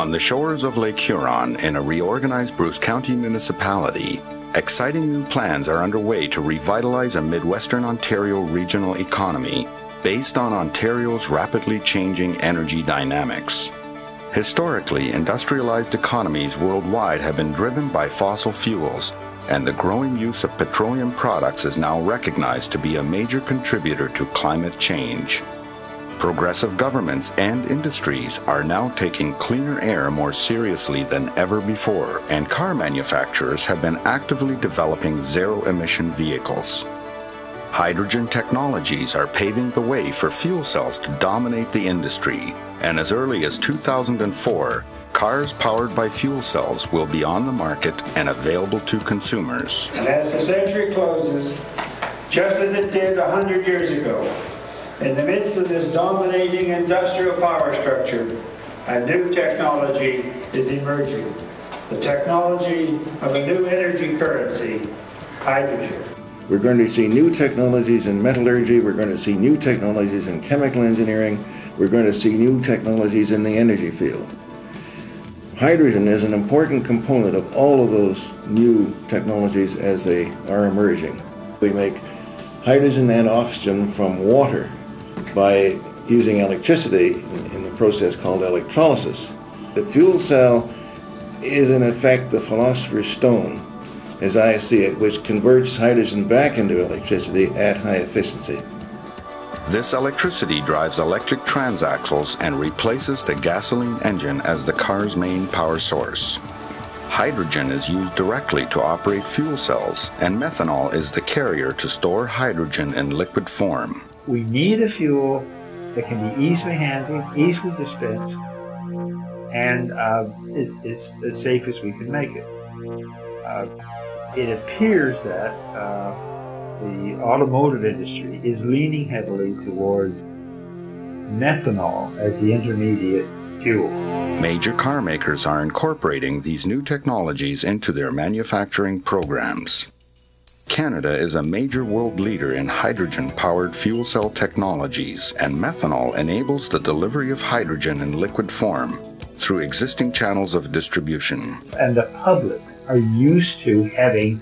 On the shores of Lake Huron, in a reorganized Bruce County municipality, exciting new plans are underway to revitalize a Midwestern Ontario regional economy based on Ontario's rapidly changing energy dynamics. Historically, industrialized economies worldwide have been driven by fossil fuels, and the growing use of petroleum products is now recognized to be a major contributor to climate change. Progressive governments and industries are now taking cleaner air more seriously than ever before, and car manufacturers have been actively developing zero-emission vehicles. Hydrogen technologies are paving the way for fuel cells to dominate the industry, and as early as 2004, cars powered by fuel cells will be on the market and available to consumers. And as the century closes, just as it did 100 years ago, in the midst of this dominating industrial power structure, a new technology is emerging. The technology of a new energy currency, hydrogen. We're going to see new technologies in metallurgy, we're going to see new technologies in chemical engineering, we're going to see new technologies in the energy field. Hydrogen is an important component of all of those new technologies as they are emerging. We make hydrogen and oxygen from water by using electricity in the process called electrolysis. The fuel cell is in effect the philosopher's stone, as I see it, which converts hydrogen back into electricity at high efficiency. This electricity drives electric transaxles and replaces the gasoline engine as the car's main power source. Hydrogen is used directly to operate fuel cells, and methanol is the carrier to store hydrogen in liquid form. We need a fuel that can be easily handled, easily dispensed, and is as safe as we can make it. It appears that the automotive industry is leaning heavily towards methanol as the intermediate fuel. Major car makers are incorporating these new technologies into their manufacturing programs. Canada is a major world leader in hydrogen-powered fuel cell technologies, and methanol enables the delivery of hydrogen in liquid form through existing channels of distribution. And the public are used to having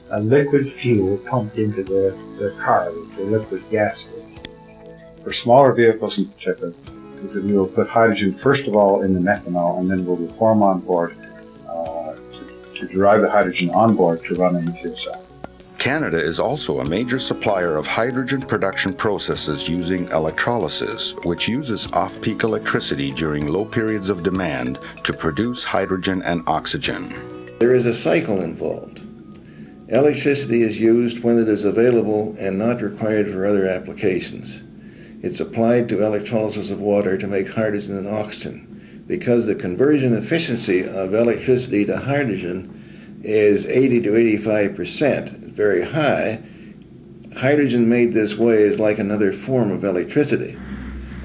a liquid fuel pumped into their car, the liquid gas. For smaller vehicles in particular, we will put hydrogen first of all in the methanol, and then we'll reform on board to derive the hydrogen on board to run in the fuel cell. Canada is also a major supplier of hydrogen production processes using electrolysis, which uses off-peak electricity during low periods of demand to produce hydrogen and oxygen. There is a cycle involved. Electricity is used when it is available and not required for other applications. It's applied to electrolysis of water to make hydrogen and oxygen. Because the conversion efficiency of electricity to hydrogen is 80 to 85%, very high, hydrogen made this way is like another form of electricity.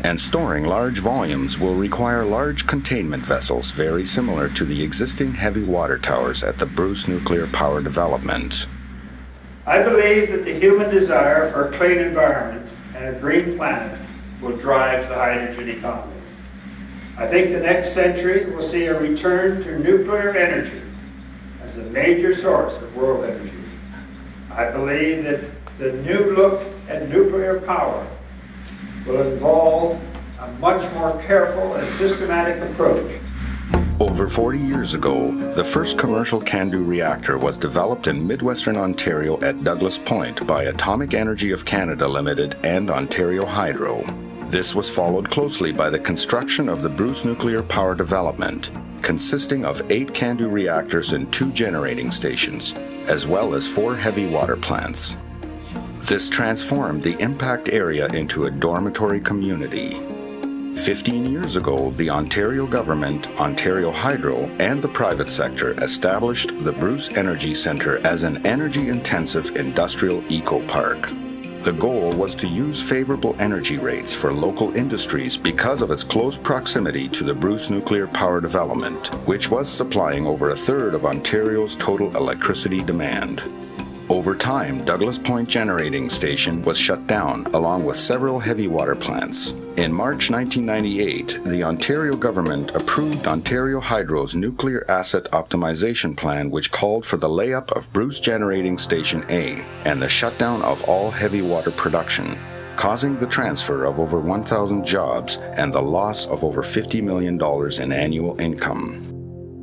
And storing large volumes will require large containment vessels very similar to the existing heavy water towers at the Bruce Nuclear Power Development. I believe that the human desire for a clean environment and a green planet will drive the hydrogen economy. I think the next century will see a return to nuclear energy as a major source of world energy. I believe that the new look at nuclear power will involve a much more careful and systematic approach. Over 40 years ago, the first commercial CANDU reactor was developed in Midwestern Ontario at Douglas Point by Atomic Energy of Canada Limited and Ontario Hydro. This was followed closely by the construction of the Bruce Nuclear Power Development, consisting of 8 CANDU reactors and 2 generating stations, as well as 4 heavy water plants. This transformed the impact area into a dormitory community. 15 years ago, the Ontario government, Ontario Hydro, and the private sector established the Bruce Energy Centre as an energy-intensive industrial eco-park. The goal was to use favorable energy rates for local industries because of its close proximity to the Bruce Nuclear Power Development, which was supplying over a third of Ontario's total electricity demand. Over time, Douglas Point Generating Station was shut down, along with several heavy water plants. In March 1998, the Ontario government approved Ontario Hydro's Nuclear Asset Optimization Plan, which called for the layup of Bruce Generating Station A and the shutdown of all heavy water production, causing the transfer of over 1,000 jobs and the loss of over $50 million in annual income.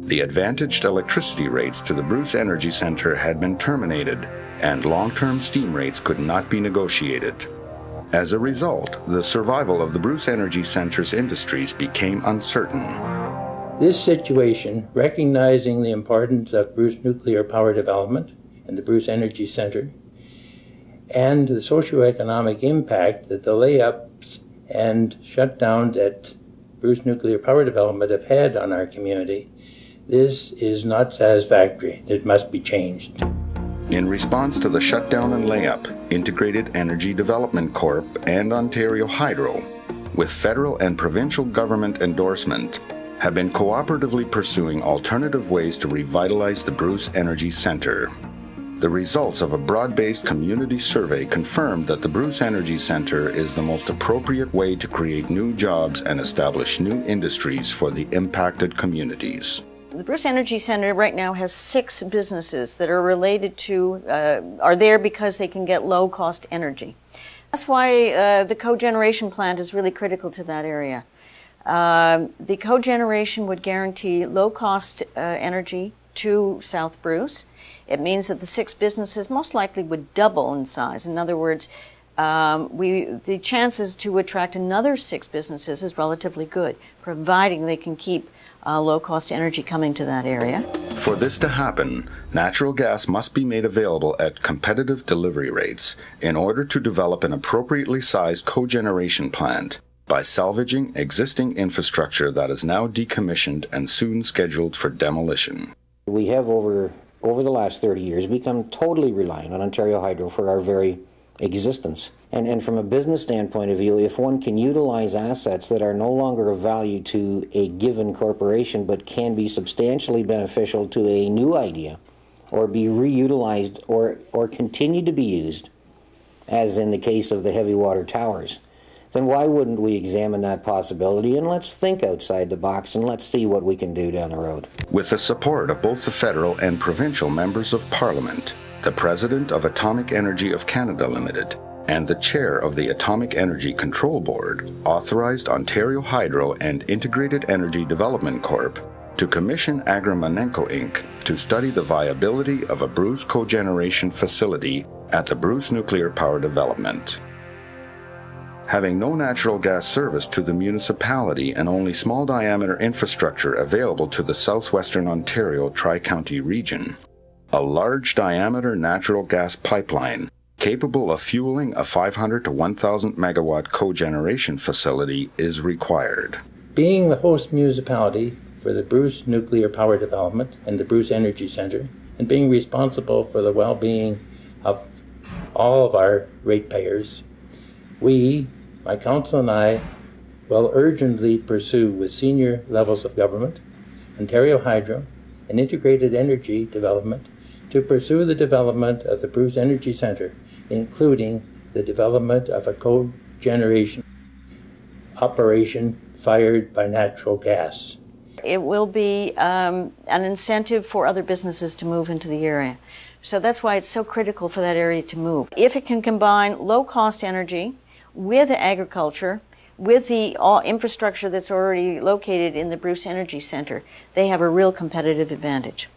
The advantaged electricity rates to the Bruce Energy Centre had been terminated, and long-term steam rates could not be negotiated. As a result, the survival of the Bruce Energy Centre's industries became uncertain. This situation, recognizing the importance of Bruce nuclear power development and the Bruce Energy Centre, and the socioeconomic impact that the layups and shutdowns at Bruce nuclear power development have had on our community, this is not satisfactory. It must be changed. In response to the shutdown and layup, Integrated Energy Development Corp and Ontario Hydro, with federal and provincial government endorsement, have been cooperatively pursuing alternative ways to revitalize the Bruce Energy Centre. The results of a broad-based community survey confirmed that the Bruce Energy Centre is the most appropriate way to create new jobs and establish new industries for the impacted communities. The Bruce Energy Centre right now has 6 businesses that are related to, are there because they can get low-cost energy. That's why the cogeneration plant is really critical to that area. The cogeneration would guarantee low-cost energy to South Bruce. It means that the 6 businesses most likely would double in size. In other words, the chances to attract another 6 businesses is relatively good, providing they can keep low-cost energy coming to that area. For this to happen, natural gas must be made available at competitive delivery rates in order to develop an appropriately sized cogeneration plant by salvaging existing infrastructure that is now decommissioned and soon scheduled for demolition. We have over the last 30 years become totally reliant on Ontario Hydro for our very existence. And from a business standpoint of view, if one can utilize assets that are no longer of value to a given corporation but can be substantially beneficial to a new idea or be reutilized or continue to be used, as in the case of the heavy water towers, then why wouldn't we examine that possibility and let's think outside the box and let's see what we can do down the road. With the support of both the federal and provincial members of Parliament, the President of Atomic Energy of Canada Limited, and the Chair of the Atomic Energy Control Board authorized Ontario Hydro and Integrated Energy Development Corp to commission Agramanenko Inc. to study the viability of a Bruce cogeneration facility at the Bruce Nuclear Power Development. Having no natural gas service to the municipality and only small diameter infrastructure available to the southwestern Ontario Tri-County region, a large diameter natural gas pipeline capable of fueling a 500 to 1,000 megawatt cogeneration facility is required. Being the host municipality for the Bruce Nuclear Power Development and the Bruce Energy Centre, and being responsible for the well-being of all of our ratepayers, we, my council and I, will urgently pursue with senior levels of government, Ontario Hydro, and Integrated Energy Development to pursue the development of the Bruce Energy Centre, including the development of a cogeneration operation fired by natural gas. It will be an incentive for other businesses to move into the area. So that's why it's so critical for that area to move. If it can combine low-cost energy with agriculture, with the infrastructure that's already located in the Bruce Energy Centre, they have a real competitive advantage.